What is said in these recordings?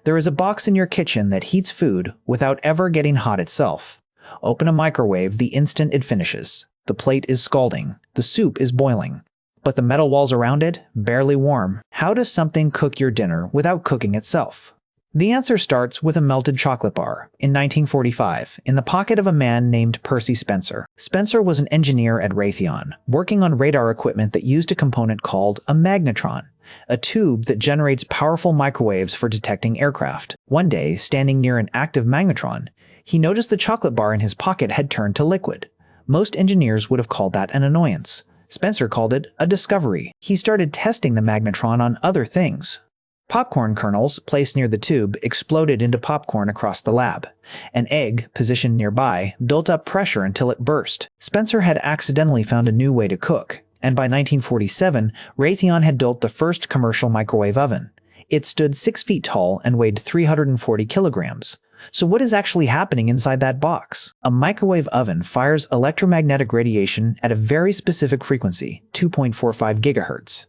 There is a box in your kitchen that heats food without ever getting hot itself. Open a microwave the instant it finishes. The plate is scalding. The soup is boiling. But the metal walls around it, barely warm. How does something cook your dinner without cooking itself? The answer starts with a melted chocolate bar in 1945 in the pocket of a man named Percy Spencer. Spencer was an engineer at Raytheon, working on radar equipment that used a component called a magnetron, a tube that generates powerful microwaves for detecting aircraft. One day, standing near an active magnetron, he noticed the chocolate bar in his pocket had turned to liquid. Most engineers would have called that an annoyance. Spencer called it a discovery. He started testing the magnetron on other things. Popcorn kernels placed near the tube exploded into popcorn across the lab. An egg, positioned nearby, built up pressure until it burst. Spencer had accidentally found a new way to cook, and by 1947, Raytheon had built the first commercial microwave oven. It stood 6 feet tall and weighed 340 kilograms. So what is actually happening inside that box? A microwave oven fires electromagnetic radiation at a very specific frequency, 2.45 gigahertz.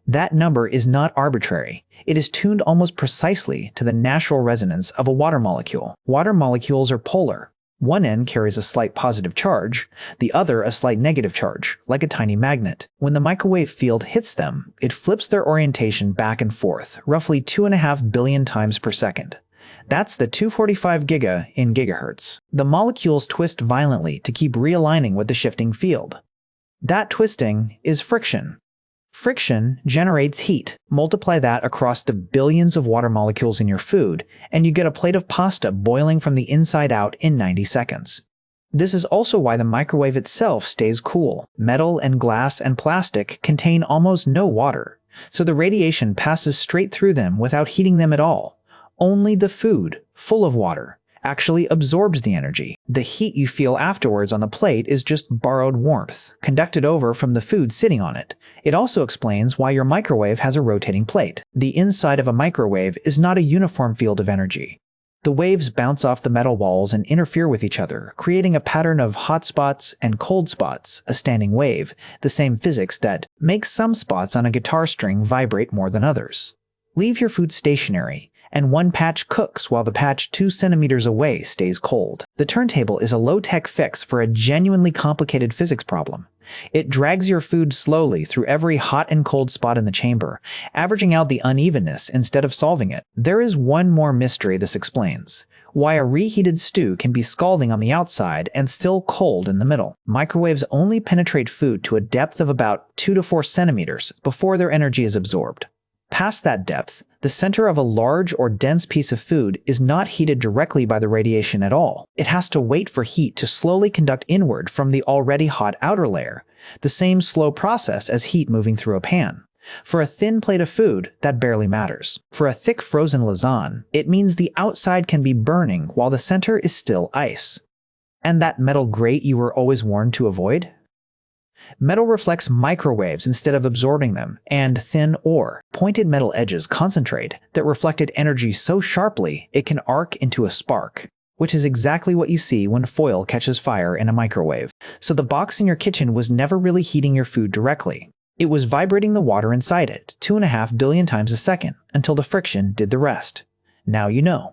That number is not arbitrary. It is tuned almost precisely to the natural resonance of a water molecule. Water molecules are polar. One end carries a slight positive charge, the other a slight negative charge, like a tiny magnet. When the microwave field hits them, it flips their orientation back and forth, roughly 2.5 billion times per second. That's the 245 giga in gigahertz. The molecules twist violently to keep realigning with the shifting field. That twisting is friction. Friction generates heat. Multiply that across the billions of water molecules in your food, and you get a plate of pasta boiling from the inside out in 90 seconds. This is also why the microwave itself stays cool. Metal and glass and plastic contain almost no water, so the radiation passes straight through them without heating them at all. Only the food, full of water, actually absorbs the energy. The heat you feel afterwards on the plate is just borrowed warmth, conducted over from the food sitting on it. It also explains why your microwave has a rotating plate. The inside of a microwave is not a uniform field of energy. The waves bounce off the metal walls and interfere with each other, creating a pattern of hot spots and cold spots, a standing wave, the same physics that makes some spots on a guitar string vibrate more than others. Leave your food stationary, and one patch cooks while the patch 2 centimeters away stays cold. The turntable is a low-tech fix for a genuinely complicated physics problem. It drags your food slowly through every hot and cold spot in the chamber, averaging out the unevenness instead of solving it. There is one more mystery this explains: why a reheated stew can be scalding on the outside and still cold in the middle. Microwaves only penetrate food to a depth of about 2 to 4 centimeters before their energy is absorbed. Past that depth, the center of a large or dense piece of food is not heated directly by the radiation at all. It has to wait for heat to slowly conduct inward from the already hot outer layer, the same slow process as heat moving through a pan. For a thin plate of food, that barely matters. For a thick frozen lasagne, it means the outside can be burning while the center is still ice. And that metal grate you were always warned to avoid? Metal reflects microwaves instead of absorbing them, and thin or pointed metal edges concentrate that reflected energy so sharply it can arc into a spark, which is exactly what you see when foil catches fire in a microwave. So the box in your kitchen was never really heating your food directly. It was vibrating the water inside it 2.5 billion times a second until the friction did the rest. Now you know.